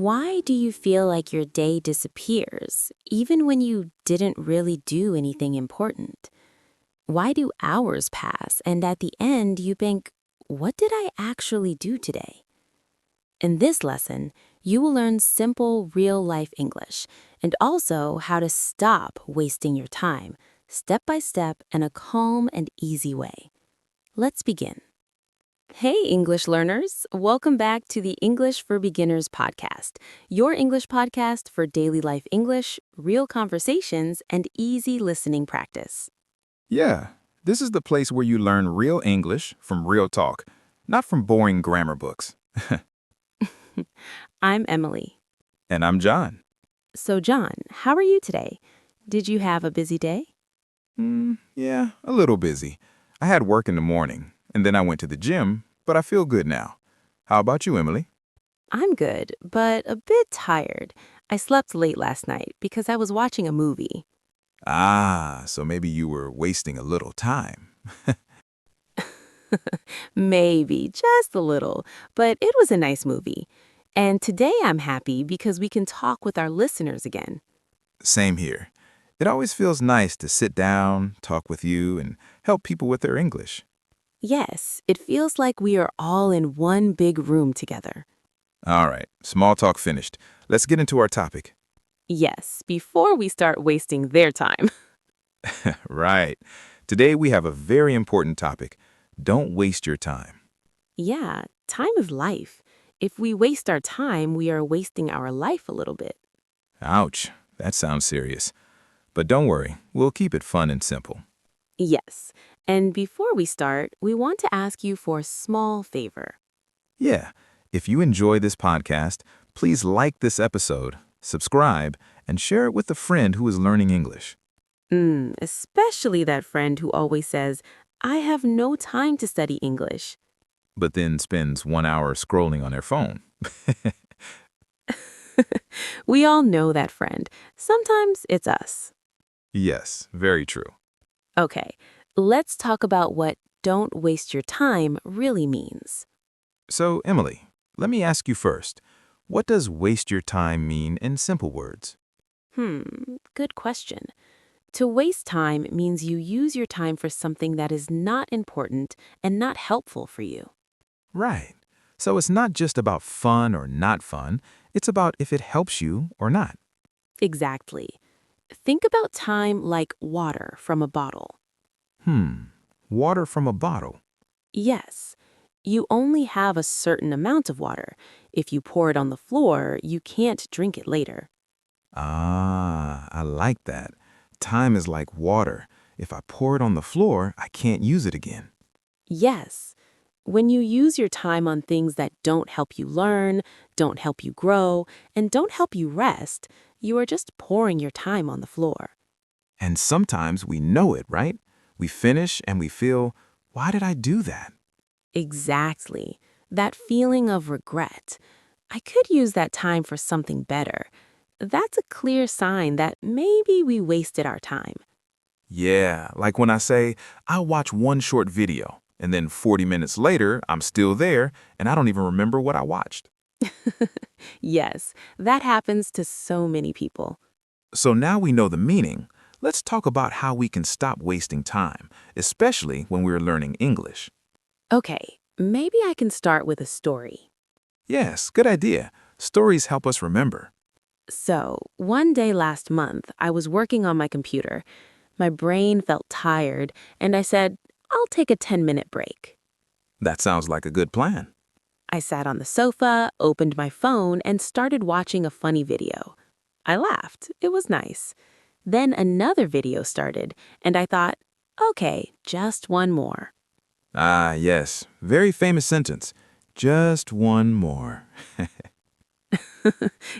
Why do you feel like your day disappears, even when you didn't really do anything important? Why do hours pass and at the end you think, what did I actually do today? In this lesson, you will learn simple real life English and also how to stop wasting your time, step by step, in a calm and easy way. Let's begin. Hey, English learners. Welcome back to the English for Beginners podcast, your English podcast for daily life English, real conversations, and easy listening practice. Yeah, this is the place where you learn real English from real talk, not from boring grammar books. I'm Emily. And I'm John. So, John, how are you today? Did you have a busy day? Yeah, a little busy. I had work in the morning, and then I went to the gym, but I feel good now. How about you, Emily? I'm good, but a bit tired. I slept late last night because I was watching a movie. Ah, so maybe you were wasting a little time. Maybe, just a little, but it was a nice movie. And today I'm happy because we can talk with our listeners again. Same here. It always feels nice to sit down, talk with you, and help people with their English. Yes, it feels like we are all in one big room together. All right, small talk finished. Let's get into our topic. Yes, before we start wasting their time. Right. Today we have a very important topic. Don't waste your time. Yeah, time is life. If we waste our time, we are wasting our life a little bit. Ouch, that sounds serious. But don't worry, we'll keep it fun and simple. Yes, and before we start, we want to ask you for a small favor. Yeah, if you enjoy this podcast, please like this episode, subscribe, and share it with a friend who is learning English. Especially that friend who always says, I have no time to study English. But then spends 1 hour scrolling on their phone. We all know that friend. Sometimes it's us. Yes, very true. Okay, let's talk about what don't waste your time really means. So, Emily, let me ask you first. What does waste your time mean in simple words? Good question. To waste time means you use your time for something that is not important and not helpful for you. Right. So it's not just about fun or not fun, it's about if it helps you or not. Exactly. Think about time like water from a bottle. Water from a bottle. Yes, you only have a certain amount of water. If you pour it on the floor, you can't drink it later. Ah, I like that. Time is like water. If I pour it on the floor, I can't use it again. Yes, when you use your time on things that don't help you learn, don't help you grow, and don't help you rest, you are just pouring your time on the floor. And sometimes we know it, right? We finish and we feel, why did I do that? Exactly. That feeling of regret. I could use that time for something better. That's a clear sign that maybe we wasted our time. Yeah, like when I say, I'll watch one short video, and then 40 minutes later, I'm still there, and I don't even remember what I watched. Yes, that happens to so many people. So now we know the meaning. Let's talk about how we can stop wasting time, especially when we're learning English. Okay, maybe I can start with a story. Yes, good idea. Stories help us remember. So, one day last month, I was working on my computer. My brain felt tired, and I said, I'll take a 10-minute break. That sounds like a good plan. I sat on the sofa, opened my phone, and started watching a funny video. I laughed. It was nice. Then another video started, and I thought, okay, just one more. Ah, yes, very famous sentence. Just one more.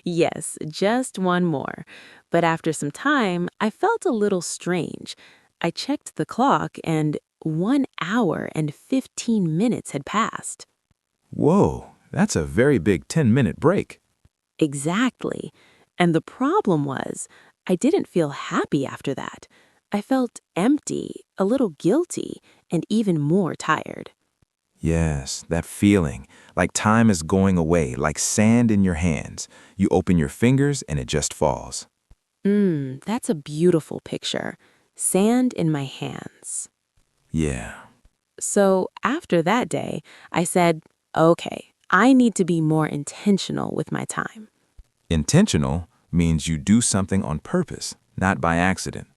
Yes, just one more. But after some time, I felt a little strange. I checked the clock, and 1 hour and 15 minutes had passed. Whoa, that's a very big 10-minute break. Exactly. And the problem was, I didn't feel happy after that. I felt empty, a little guilty, and even more tired. Yes, that feeling, like time is going away, like sand in your hands. You open your fingers and it just falls. That's a beautiful picture. Sand in my hands. Yeah. So after that day, I said, okay, I need to be more intentional with my time. Intentional means you do something on purpose, not by accident.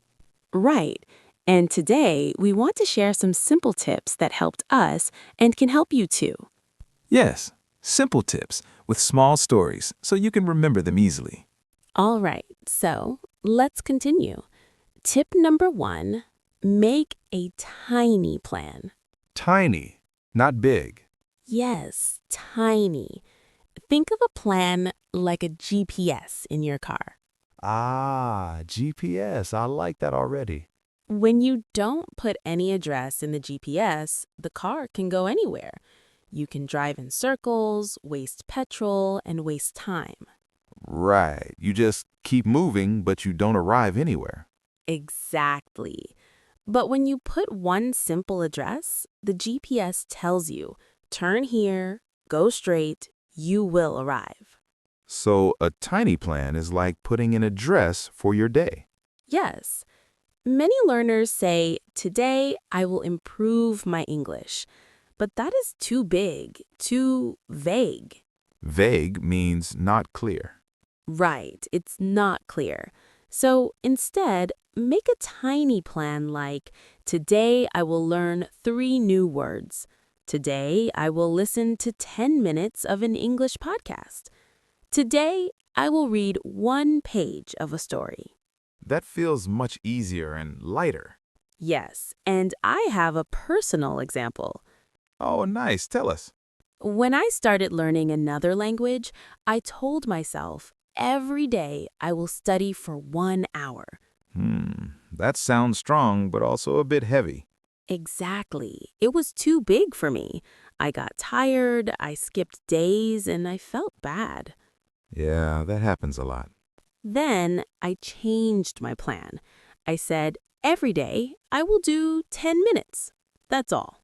Right. And today, we want to share some simple tips that helped us and can help you too. Yes, simple tips with small stories so you can remember them easily. All right, so let's continue. Tip number 1, make a tiny plan. Tiny, not big. Yes, tiny. Think of a plan like a GPS in your car. Ah, GPS. I like that already. When you don't put any address in the GPS, the car can go anywhere. You can drive in circles, waste petrol, and waste time. Right. You just keep moving, but you don't arrive anywhere. Exactly. But when you put one simple address, the GPS tells you, turn here, go straight, you will arrive. So a tiny plan is like putting an address for your day. Yes. Many learners say, today I will improve my English. But that is too big, too vague. Vague means not clear. Right, it's not clear. So instead, make a tiny plan like, today I will learn 3 new words. Today I will listen to 10 minutes of an English podcast. Today I will read 1 page of a story. That feels much easier and lighter. Yes, and I have a personal example. Oh, nice. Tell us. When I started learning another language, I told myself, every day I will study for 1 hour. That sounds strong, but also a bit heavy. Exactly. It was too big for me. I got tired, I skipped days, and I felt bad. Yeah, that happens a lot. Then I changed my plan. I said, every day I will do 10 minutes. That's all.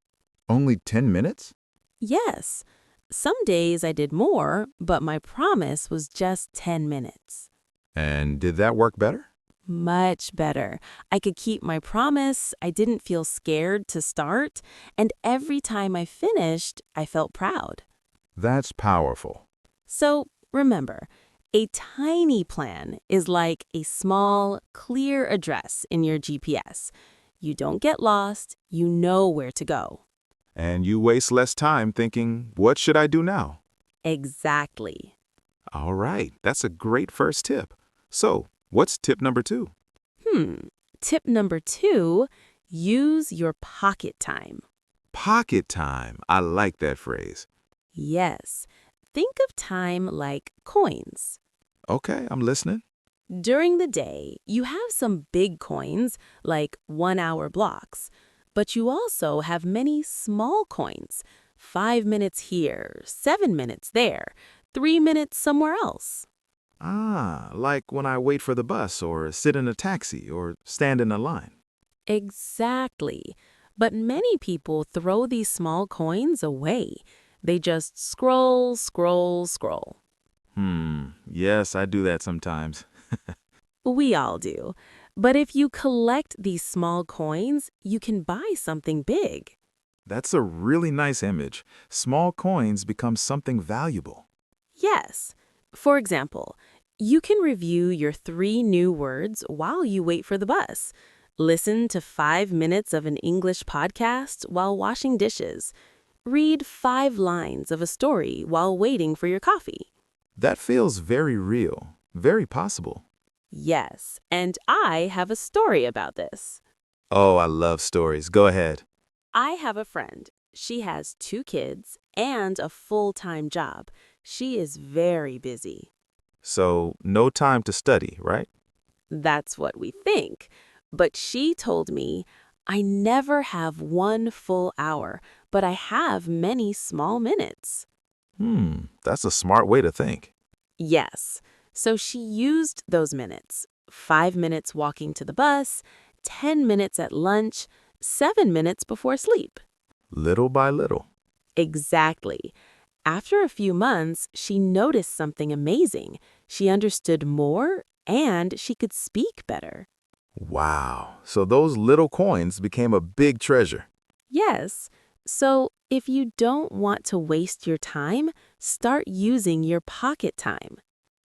Only 10 minutes? Yes. Some days I did more, but my promise was just 10 minutes. And did that work better? Much better. I could keep my promise, I didn't feel scared to start, and every time I finished, I felt proud. That's powerful. So remember, a tiny plan is like a small, clear address in your GPS. You don't get lost, you know where to go. And you waste less time thinking, what should I do now? Exactly. All right, that's a great first tip. So, what's tip number 2? Tip number 2, use your pocket time. Pocket time. I like that phrase. Yes, think of time like coins. Okay, I'm listening. During the day, you have some big coins, like 1-hour blocks, but you also have many small coins, 5 minutes here, 7 minutes there, 3 minutes somewhere else. Ah, like when I wait for the bus or sit in a taxi or stand in a line. Exactly. But many people throw these small coins away. They just scroll, scroll, scroll. Yes, I do that sometimes. We all do. But if you collect these small coins, you can buy something big. That's a really nice image. Small coins become something valuable. Yes. For example, you can review your 3 new words while you wait for the bus. Listen to 5 minutes of an English podcast while washing dishes. Read 5 lines of a story while waiting for your coffee. That feels very real, very possible. Yes, and I have a story about this. Oh, I love stories. Go ahead. I have a friend. She has 2 kids and a full-time job. She is very busy. So, no time to study, right? That's what we think. But she told me, I never have 1 full hour, but I have many small minutes. That's a smart way to think. Yes. So she used those minutes. 5 minutes walking to the bus, 10 minutes at lunch, 7 minutes before sleep. Little by little. Exactly. After a few months, she noticed something amazing. She understood more and she could speak better. Wow. So those little coins became a big treasure. Yes. So if you don't want to waste your time, start using your pocket time.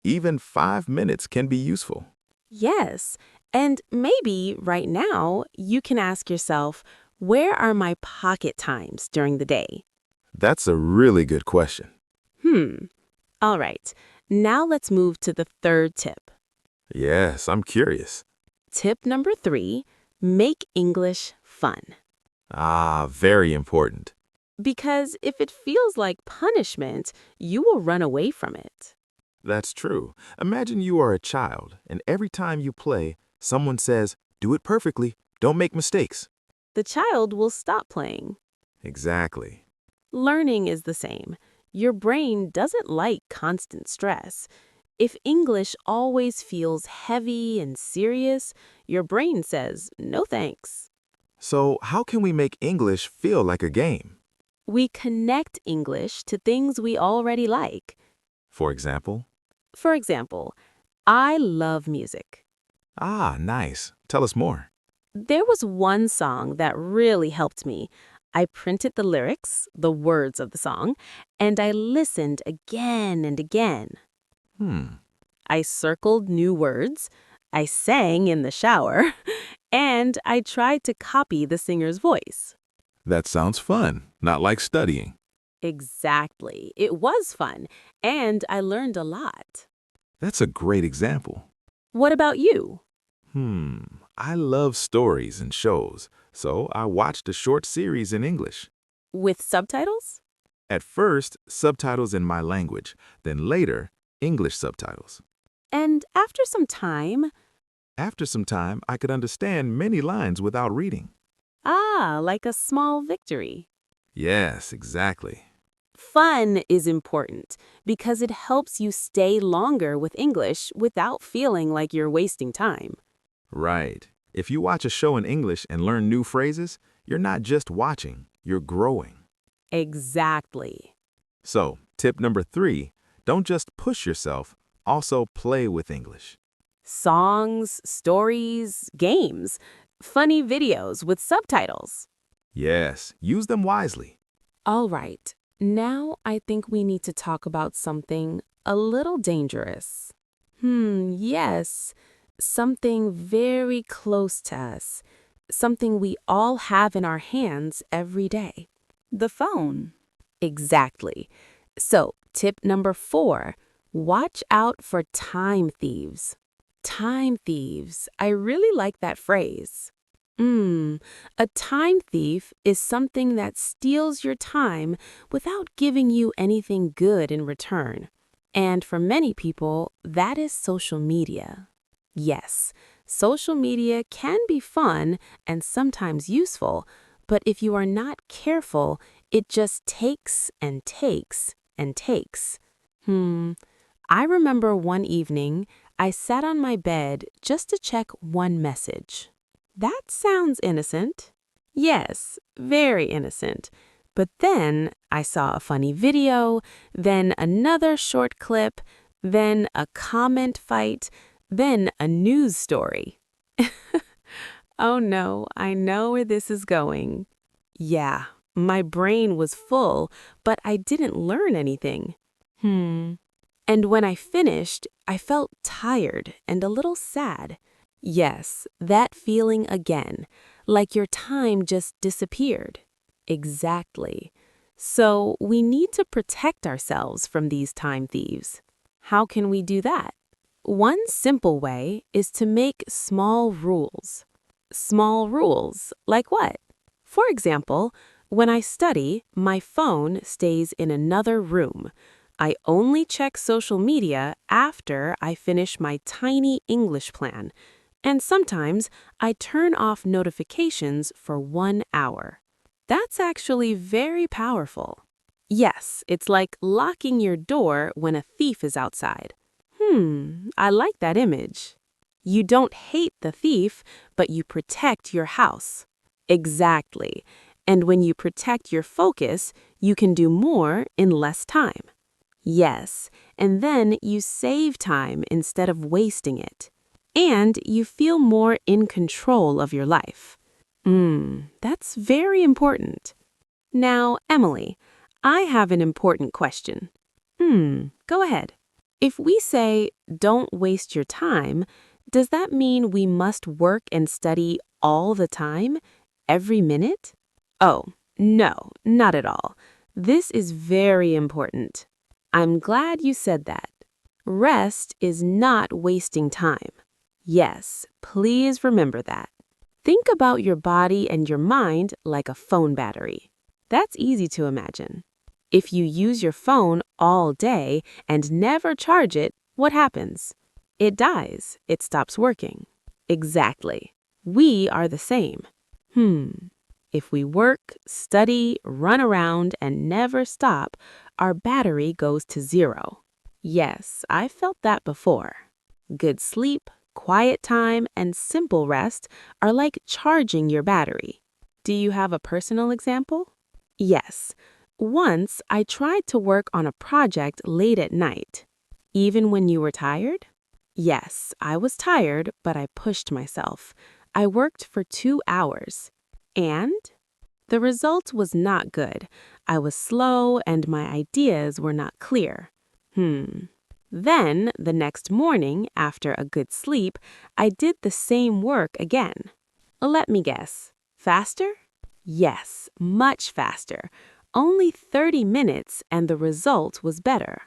Even 5 minutes can be useful. Yes. And maybe right now you can ask yourself, where are my pocket times during the day? That's a really good question. All right. Now let's move to the third tip. Yes, I'm curious. Tip number 3, make English fun. Ah, very important. Because if it feels like punishment, you will run away from it. That's true. Imagine you are a child, and every time you play, someone says, "Do it perfectly, don't make mistakes." The child will stop playing. Exactly. Learning is the same. Your brain doesn't like constant stress. If English always feels heavy and serious, your brain says, no thanks. So, how can we make English feel like a game? We connect English to things we already like. For example? For example, I love music. Ah, nice. Tell us more. There was one song that really helped me. I printed the lyrics, the words of the song, and I listened again and again. I circled new words, I sang in the shower, and I tried to copy the singer's voice. That sounds fun, not like studying. Exactly. It was fun, and I learned a lot. That's a great example. What about you? I love stories and shows, so I watched a short series in English. With subtitles? At first, subtitles in my language, then later, English subtitles. And after some time, After some time, I could understand many lines without reading. like a small victory. Yes, exactly. Fun is important because it helps you stay longer with English without feeling like you're wasting time. Right. If you watch a show in English and learn new phrases, you're not just watching, you're growing. Exactly. So, tip number 3, don't just push yourself, also play with English. Songs, stories, games, funny videos with subtitles. Yes, use them wisely. All right, now I think we need to talk about something a little dangerous. Yes, something very close to us, something we all have in our hands every day. The phone. Exactly. So, tip number 4, watch out for time thieves. Time thieves. I really like that phrase. A time thief is something that steals your time without giving you anything good in return. And for many people, that is social media. Yes, social media can be fun and sometimes useful, but if you are not careful, it just takes and takes and takes. I remember one evening, I sat on my bed just to check one message. That sounds innocent. Yes, very innocent. But then I saw a funny video, then another short clip, then a comment fight, then a news story. Oh no, I know where this is going. Yeah, my brain was full, but I didn't learn anything. And when I finished, I felt tired and a little sad. Yes, that feeling again, like your time just disappeared. Exactly. So we need to protect ourselves from these time thieves. How can we do that? One simple way is to make small rules. Small rules, like what? For example, when I study, my phone stays in another room. I only check social media after I finish my tiny English plan. And sometimes I turn off notifications for 1 hour. That's actually very powerful. Yes, it's like locking your door when a thief is outside. I like that image. You don't hate the thief, but you protect your house. Exactly. And when you protect your focus, you can do more in less time. Yes, and then you save time instead of wasting it. And you feel more in control of your life. That's very important. Now, Emily, I have an important question. Go ahead. If we say, don't waste your time, does that mean we must work and study all the time, every minute? Oh, no, not at all. This is very important. I'm glad you said that. Rest is not wasting time. Yes, please remember that. Think about your body and your mind like a phone battery. That's easy to imagine. If you use your phone all day and never charge it, what happens? It dies. It stops working. Exactly. We are the same. If we work, study, run around, and never stop, our battery goes to zero. Yes, I felt that before. Good sleep, quiet time, and simple rest are like charging your battery. Do you have a personal example? Yes. Once I tried to work on a project late at night. Even when you were tired? Yes, I was tired, but I pushed myself. I worked for 2 hours. And? The result was not good. I was slow and my ideas were not clear. Then, the next morning, after a good sleep, I did the same work again. Let me guess. Faster? Yes, much faster. Only 30 minutes and the result was better.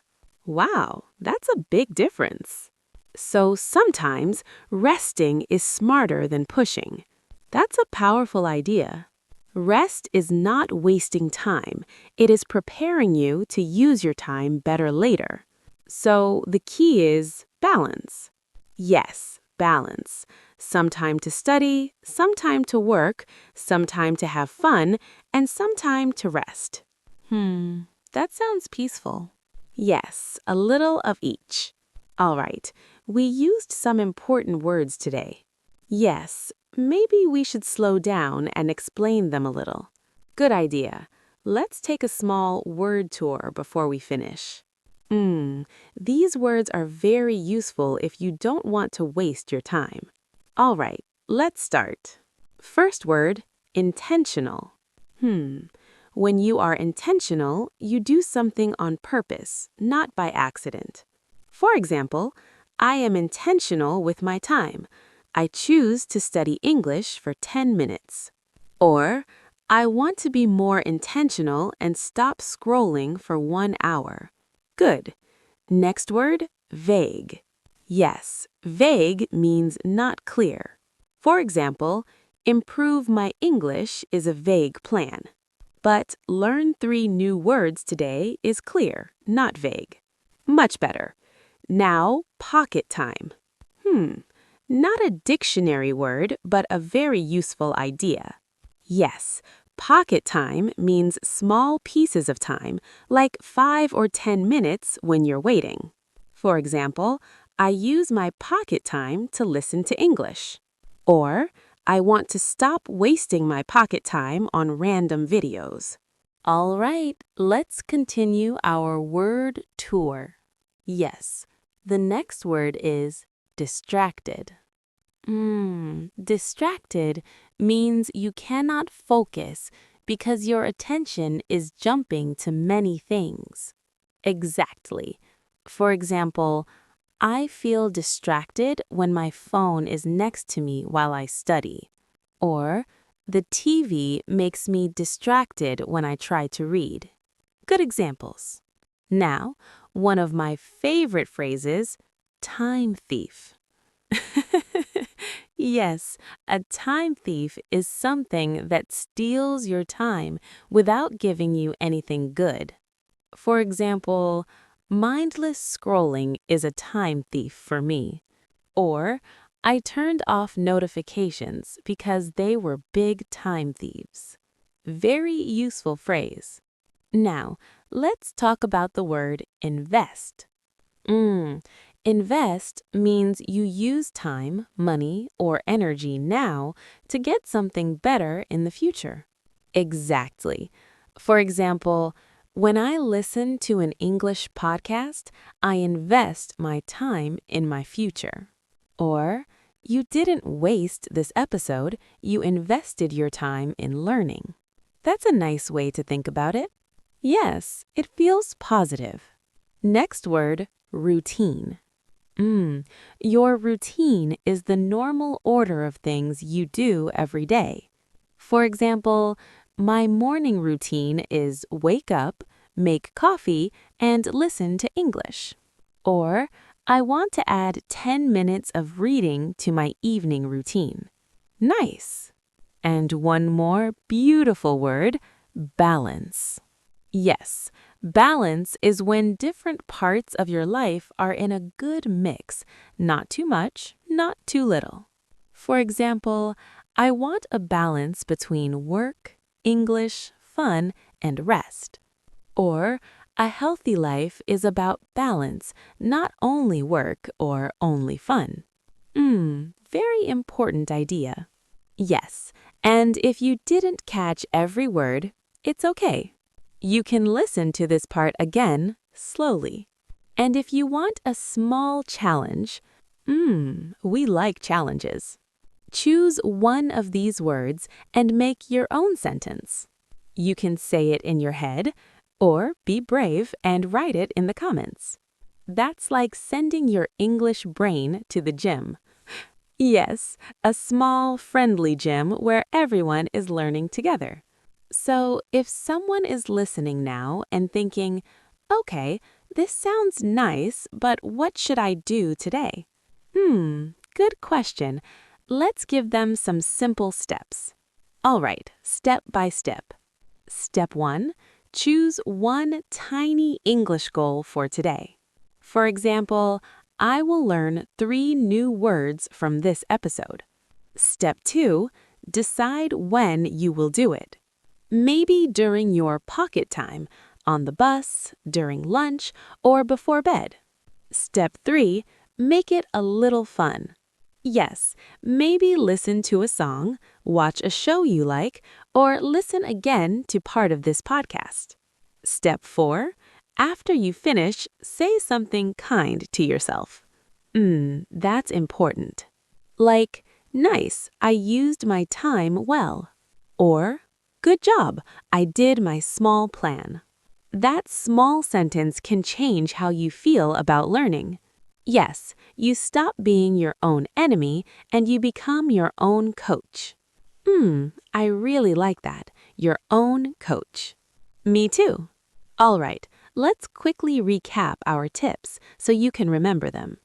Wow, that's a big difference. So sometimes resting is smarter than pushing. That's a powerful idea. Rest is not wasting time. It is preparing you to use your time better later. So the key is balance. Yes, balance. Some time to study, some time to work, some time to have fun, and some time to rest. That sounds peaceful. Yes, a little of each. All right, we used some important words today. Yes, maybe we should slow down and explain them a little. Good idea. Let's take a small word tour before we finish. These words are very useful if you don't want to waste your time. All right, let's start. First word, intentional. When you are intentional, you do something on purpose, not by accident. For example, I am intentional with my time. I choose to study English for 10 minutes. Or, I want to be more intentional and stop scrolling for 1 hour. Good. Next word, vague. Yes, vague means not clear. For example, improve my English is a vague plan. But learn 3 new words today is clear, not vague. Much better. Now, pocket time. Not a dictionary word, but a very useful idea. Yes, pocket time means small pieces of time, like 5 or 10 minutes when you're waiting. For example, I use my pocket time to listen to English. Or, I want to stop wasting my pocket time on random videos. All right, let's continue our word tour. Yes, the next word is distracted. Distracted means you cannot focus because your attention is jumping to many things. Exactly. For example, I feel distracted when my phone is next to me while I study. Or, the TV makes me distracted when I try to read. Good examples. Now, one of my favorite phrases, time thief. Yes, a time thief is something that steals your time without giving you anything good. For example, mindless scrolling is a time thief for me. Or, I turned off notifications because they were big time thieves. Very useful phrase. Now, let's talk about the word invest. Invest means you use time, money, or energy now to get something better in the future. Exactly. For example, when I listen to an English podcast, I invest my time in my future. Or, you didn't waste this episode, you invested your time in learning. That's a nice way to think about it. Yes, it feels positive. Next word, routine. Your routine is the normal order of things you do every day. For example, my morning routine is wake up, make coffee, and listen to English. Or, I want to add 10 minutes of reading to my evening routine. Nice. And one more beautiful word, balance. Yes, balance is when different parts of your life are in a good mix, not too much, not too little. For example, I want a balance between work, English, fun, and rest. Or, a healthy life is about balance, not only work or only fun. Very important idea. Yes, and if you didn't catch every word, it's okay. You can listen to this part again, slowly. And if you want a small challenge, we like challenges. Choose one of these words and make your own sentence. You can say it in your head, or be brave and write it in the comments. That's like sending your English brain to the gym. Yes, a small, friendly gym where everyone is learning together. So, if someone is listening now and thinking, okay, this sounds nice, but what should I do today? Good question. Let's give them some simple steps. All right, step by step. Step 1, choose one tiny English goal for today. For example, I will learn 3 new words from this episode. Step 2, decide when you will do it. Maybe during your pocket time, on the bus, during lunch, or before bed. Step 3, make it a little fun. Yes, maybe listen to a song, watch a show you like, or listen again to part of this podcast. Step 4, after you finish, say something kind to yourself. That's important. Like, nice, I used my time well. Or, good job, I did my small plan. That small sentence can change how you feel about learning. Yes, you stop being your own enemy and you become your own coach. I really like that. Your own coach. Me too. All right, let's quickly recap our tips so you can remember them.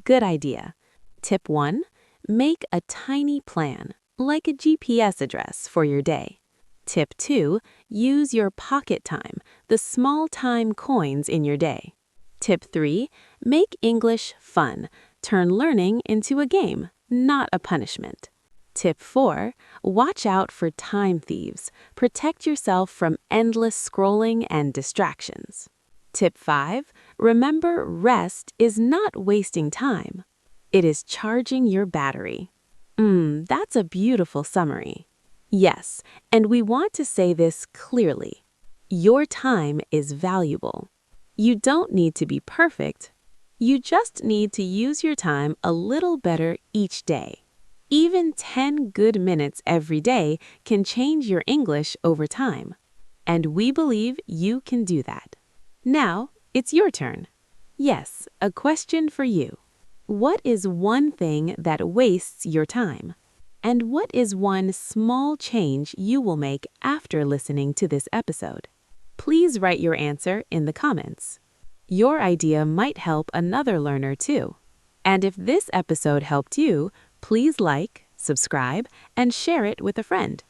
Good idea. Tip 1, make a tiny plan, like a GPS address for your day. Tip 2, use your pocket time, the small time coins in your day. Tip 3, make English fun. Turn learning into a game, not a punishment. Tip 4, watch out for time thieves. Protect yourself from endless scrolling and distractions. Tip 5, remember rest is not wasting time. It is charging your battery. That's a beautiful summary. Yes, and we want to say this clearly. Your time is valuable. You don't need to be perfect. You just need to use your time a little better each day. Even 10 good minutes every day can change your English over time. And we believe you can do that. Now, it's your turn. Yes, a question for you. What is one thing that wastes your time? And what is one small change you will make after listening to this episode? Please write your answer in the comments. Your idea might help another learner too. And if this episode helped you, please like, subscribe, and share it with a friend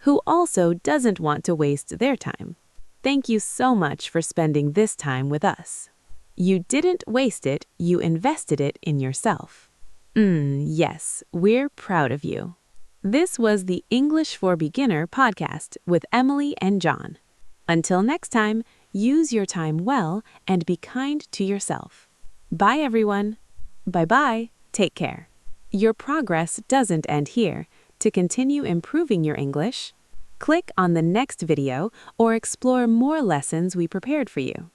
who also doesn't want to waste their time. Thank you so much for spending this time with us. You didn't waste it, you invested it in yourself. Yes, we're proud of you. This was the English for Beginner podcast with Emily and John. Until next time, use your time well and be kind to yourself. Bye, everyone. Bye-bye. Take care. Your progress doesn't end here. To continue improving your English, Click on the next video or explore more lessons we prepared for you.